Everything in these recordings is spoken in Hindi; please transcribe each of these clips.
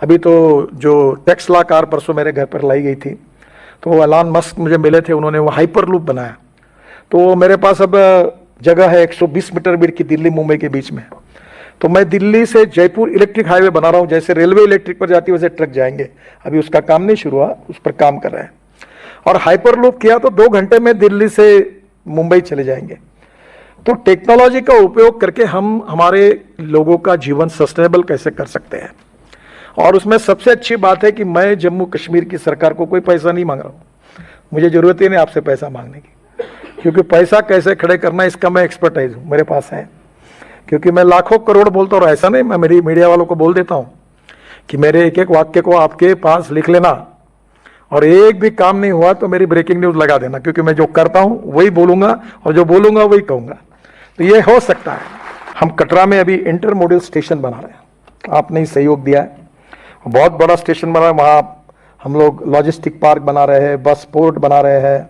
अभी तो जो टेस्ला कार परसों मेरे घर पर लाई गई थी, तो वो एलन मस्क मुझे मिले थे, उन्होंने वो हाइपर लूप बनाया। तो मेरे पास अब जगह है 120 मीटर बीच की, दिल्ली मुंबई के बीच में। तो मैं दिल्ली से जयपुर इलेक्ट्रिक हाईवे बना रहा हूँ, जैसे रेलवे इलेक्ट्रिक पर जाती है वैसे ट्रक जाएंगे। अभी उसका काम नहीं शुरू हुआ, उस पर काम कर रहे हैं। और हाइपर लूप किया तो 2 घंटे में दिल्ली से मुंबई चले जाएंगे। तो टेक्नोलॉजी का उपयोग करके हम हमारे लोगों का जीवन सस्टेनेबल कैसे कर सकते हैं। और उसमें सबसे अच्छी बात है कि मैं जम्मू कश्मीर की सरकार को कोई पैसा नहीं मांग रहा हूँ, मुझे जरूरत ही नहीं आपसे पैसा मांगने की, क्योंकि पैसा कैसे खड़े करना इसका मैं एक्सपर्टाइज हूँ, मेरे पास है। क्योंकि मैं लाखों करोड़ बोलता हूँ, ऐसा नहीं मैं मेरी मीडिया वालों को बोल देता हूँ कि मेरे एक एक वाक्य को आपके पास लिख लेना, और एक भी काम नहीं हुआ तो मेरी ब्रेकिंग न्यूज लगा देना, क्योंकि मैं जो करता हूँ वही बोलूंगा और जो बोलूंगा वही कहूंगा। तो ये हो सकता है। हम कटरा में अभी इंटरमोडल स्टेशन बना रहे हैं, आपने ही सहयोग दिया है, बहुत बड़ा स्टेशन बना है। वहाँ हम लोग लॉजिस्टिक पार्क बना रहे हैं, बस पोर्ट बना रहे हैं,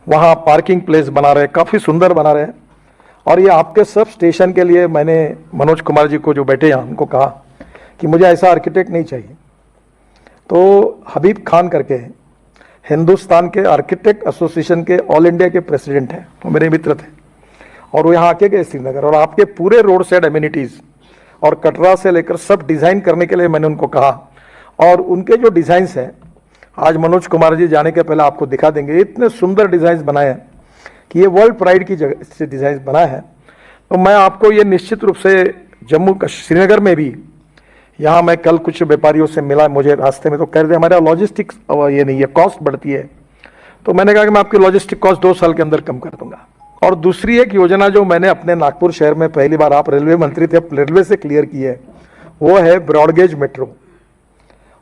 वहाँ पार्किंग प्लेस बना रहे हैं, काफ़ी सुंदर बना रहे हैं। और ये आपके सब स्टेशन के लिए मैंने मनोज कुमार जी को जो बैठे हैं उनको कहा कि मुझे ऐसा आर्किटेक्ट नहीं चाहिए। तो हबीब खान करके हिंदुस्तान के आर्किटेक्ट एसोसिएशन के ऑल इंडिया के प्रेसिडेंट हैं, वो मेरे मित्र थे, और वो यहाँ आके गए श्रीनगर, और आपके पूरे रोड साइड एमिनिटीज़ और कटरा से लेकर सब डिज़ाइन करने के लिए मैंने उनको कहा। और उनके जो डिज़ाइंस हैं आज मनोज कुमार जी जाने के पहले आपको दिखा देंगे, इतने सुंदर डिज़ाइंस बनाए हैं कि ये वर्ल्ड प्राइड की जगह से डिज़ाइन बनाए हैं। तो मैं आपको ये निश्चित रूप से जम्मू श्रीनगर में भी, यहाँ मैं कल कुछ व्यापारियों से मिला, मुझे रास्ते में तो कह रहे थे हमारा लॉजिस्टिक्स ये नहीं है, कॉस्ट बढ़ती है। तो मैंने कहा कि मैं आपकी लॉजिस्टिक कॉस्ट 2 साल के अंदर कम कर दूंगा। और दूसरी एक योजना जो मैंने अपने नागपुर शहर में पहली बार, आप रेलवे मंत्री थे, रेलवे से क्लियर की है, वो है ब्रॉडगेज मेट्रो।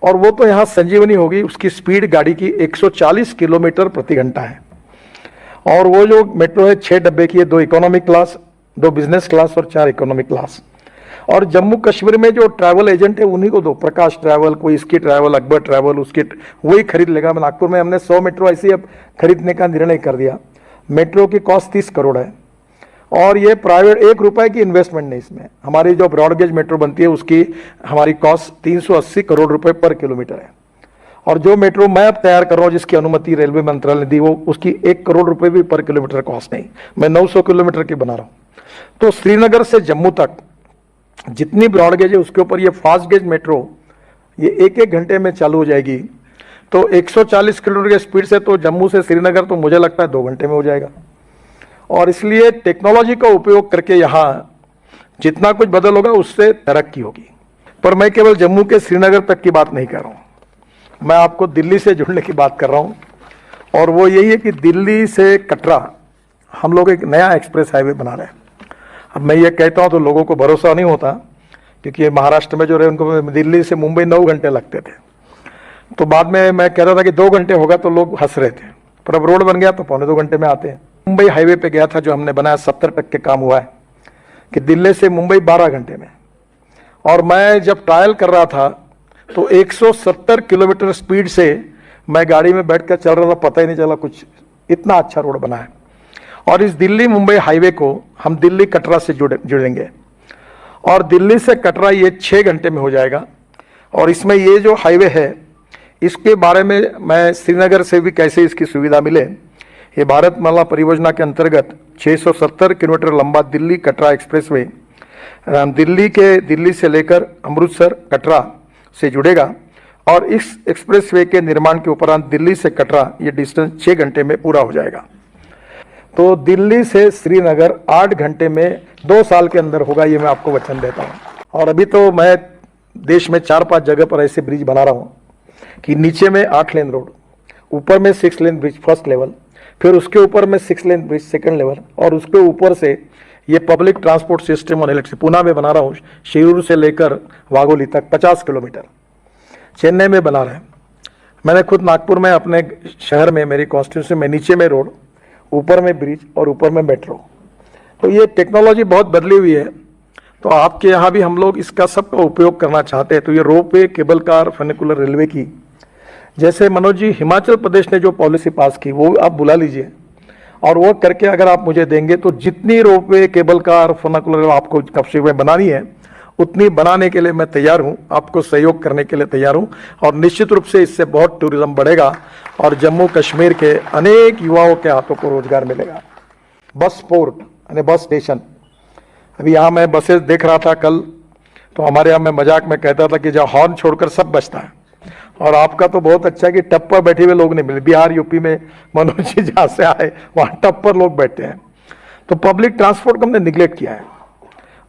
और वो तो यहाँ संजीवनी होगी, उसकी स्पीड गाड़ी की 140 किलोमीटर प्रति घंटा है। और वो जो मेट्रो है 6 डब्बे की है, 2 इकोनॉमिक क्लास, 2 बिजनेस क्लास और 4 इकोनॉमिक क्लास। और जम्मू कश्मीर में जो ट्रैवल एजेंट है उन्हीं को दो, प्रकाश ट्रैवल, कोई इसकी ट्रैवल, अकबर ट्रैवल, उसकी वही खरीद लेगा। नागपुर में हमने 100 मेट्रो ऐसी अब खरीदने का निर्णय कर दिया। मेट्रो की कॉस्ट 30 करोड़ है, और ये प्राइवेट 1 रुपए की इन्वेस्टमेंट नहीं इसमें। हमारी जो ब्रॉडगेज मेट्रो बनती है उसकी हमारी कॉस्ट 380 करोड़ रुपए पर किलोमीटर है। और जो मेट्रो मैं अब तैयार कर रहा हूँ जिसकी अनुमति रेलवे मंत्रालय ने दी, वो उसकी 1 करोड़ रुपए भी पर किलोमीटर कॉस्ट नहीं, मैं 900 किलोमीटर की बना रहा हूँ। तो श्रीनगर से जम्मू तक जितनी ब्रॉडगेज है उसके ऊपर ये फास्ट गेज मेट्रो ये 1-1 घंटे में चालू हो जाएगी। तो 140 किलोमीटर की स्पीड से तो जम्मू से श्रीनगर तो मुझे लगता है 2 घंटे में हो जाएगा। और इसलिए टेक्नोलॉजी का उपयोग करके यहाँ जितना कुछ बदल होगा उससे तरक्की होगी। पर मैं केवल जम्मू के श्रीनगर तक की बात नहीं कर रहा हूँ, मैं आपको दिल्ली से जुड़ने की बात कर रहा हूँ। और वो यही है कि दिल्ली से कटरा हम लोग एक नया एक्सप्रेस हाईवे बना रहे हैं। अब मैं ये कहता हूँ तो लोगों को भरोसा नहीं होता, क्योंकि महाराष्ट्र में जो रहे उनको दिल्ली से मुंबई 9 घंटे लगते थे। तो बाद में मैं कह रहा था कि 2 घंटे होगा तो लोग हंस रहे थे, पर अब रोड बन गया तो 1.25-2 घंटे में आते हैं। मुंबई हाईवे पे गया था जो हमने बनाया, 70% काम हुआ है कि दिल्ली से मुंबई 12 घंटे में। और मैं जब ट्रायल कर रहा था तो 170 किलोमीटर स्पीड से मैं गाड़ी में बैठ कर चल रहा था, पता ही नहीं चला कुछ, इतना अच्छा रोड बना है। और इस दिल्ली मुंबई हाईवे को हम दिल्ली कटरा से जुड़ेंगे, और दिल्ली से कटरा ये 6 घंटे में हो जाएगा। और इसमें ये जो हाईवे है इसके बारे में मैं श्रीनगर से भी कैसे इसकी सुविधा मिले, ये भारतमाला परियोजना के अंतर्गत 670 किलोमीटर लंबा दिल्ली कटरा एक्सप्रेसवे दिल्ली से लेकर अमृतसर कटरा से जुड़ेगा। और इस एक्सप्रेसवे के निर्माण के उपरांत दिल्ली से कटरा ये डिस्टेंस 6 घंटे में पूरा हो जाएगा। तो दिल्ली से श्रीनगर 8 घंटे में 2 साल के अंदर होगा, ये मैं आपको वचन देता हूँ। और अभी तो मैं देश में 4-5 जगह पर ऐसे ब्रिज बना रहा हूँ कि नीचे में 8 लेन रोड, ऊपर में 6 लेन ब्रिज फर्स्ट लेवल, फिर उसके ऊपर में 6 लेन ब्रिज सेकंड लेवल, और उसके ऊपर से ये पब्लिक ट्रांसपोर्ट सिस्टम और इलेक्ट्रिक। पुणे में बना रहा हूँ, शिरूर से लेकर वाघोली तक 50 किलोमीटर। चेन्नई में बना रहे हैं, मैंने खुद नागपुर में अपने शहर में मेरी कॉन्स्टिट्यूंसी में नीचे में रोड, ऊपर में ब्रिज और ऊपर में मेट्रो। तो ये टेक्नोलॉजी बहुत बदली हुई है। तो आपके यहाँ भी हम लोग इसका सबका उपयोग करना चाहते हैं। तो ये ropeway, cable car, funicular railway की, जैसे मनोज जी हिमाचल प्रदेश ने जो पॉलिसी पास की वो आप बुला लीजिए, और वो करके अगर आप मुझे देंगे तो जितनी रोपवे, केबल कार, फनिकुलर आपको कब्जे में बनानी है उतनी बनाने के लिए मैं तैयार हूं, आपको सहयोग करने के लिए तैयार हूं। और निश्चित रूप से इससे बहुत टूरिज्म बढ़ेगा और जम्मू कश्मीर के अनेक युवाओं के हाथों को रोजगार मिलेगा। बस पोर्ट यानी बस स्टेशन, अभी यहाँ मैं बसेस देख रहा था कल, तो हमारे यहाँ मैं मजाक में कहता था कि जहाँ हॉर्न छोड़कर सब बचता है। और आपका तो बहुत अच्छा है कि टप पर बैठे हुए लोग नहीं मिले। बिहार यूपी में मनोज जी जहाँ से आए वहाँ टप पर लोग बैठते हैं। तो पब्लिक ट्रांसपोर्ट को हमने निगलेक्ट किया है।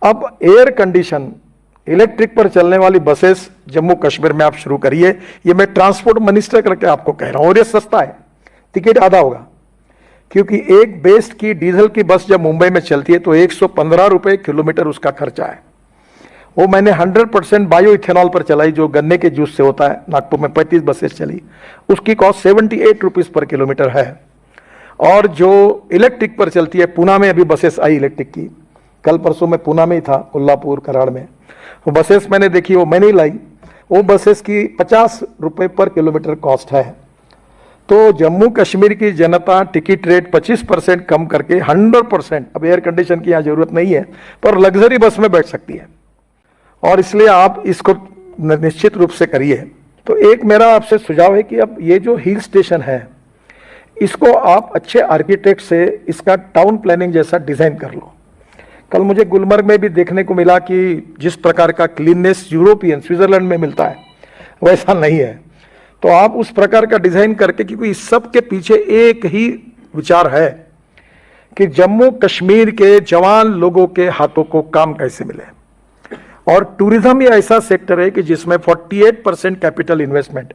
अब एयर कंडीशन इलेक्ट्रिक पर चलने वाली बसेस जम्मू कश्मीर में आप शुरू करिए। ये मैं ट्रांसपोर्ट मिनिस्टर करके आपको कह रहा हूँ। और ये सस्ता है, टिकट आधा होगा, क्योंकि एक बेस्ट की डीजल की बस जब मुंबई में चलती है तो 115 रुपए किलोमीटर उसका खर्चा है। वो मैंने 100% बायो इथेनॉल पर चलाई, जो गन्ने के जूस से होता है। नागपुर में 35 बसेस चली, उसकी कॉस्ट 78 रुपीज पर किलोमीटर है। और जो इलेक्ट्रिक पर चलती है, पूना में अभी बसेस आई इलेक्ट्रिक की, कल परसों में पूना में ही था, कोल्हापुर कराड़ में। वो बसेस मैंने देखी, वो मैंने ही लाई। वो बसेस की 50 रुपए पर किलोमीटर कॉस्ट है। तो जम्मू कश्मीर की जनता टिकट रेट 25% कम करके 100%, अब एयर कंडीशन की यहाँ जरूरत नहीं है, पर लग्जरी बस में बैठ सकती है। और इसलिए आप इसको निश्चित रूप से करिए। तो एक मेरा आपसे सुझाव है कि अब ये जो हिल स्टेशन है, इसको आप अच्छे आर्किटेक्ट से इसका टाउन प्लानिंग जैसा डिजाइन कर लो। कल मुझे गुलमर्ग में भी देखने को मिला कि जिस प्रकार का क्लीननेस यूरोपियन स्विट्जरलैंड में मिलता है वैसा नहीं है। तो आप उस प्रकार का डिजाइन करके, क्योंकि इस सब के पीछे एक ही विचार है कि जम्मू कश्मीर के जवान लोगों के हाथों को काम कैसे मिले। और टूरिज्म ये ऐसा सेक्टर है कि जिसमें 48% कैपिटल इन्वेस्टमेंट,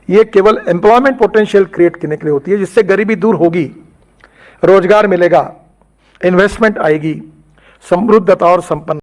ये केवल एम्प्लॉयमेंट पोटेंशियल क्रिएट करने के लिए होती है, जिससे गरीबी दूर होगी, रोजगार मिलेगा, इन्वेस्टमेंट आएगी, समृद्धता और संपन्न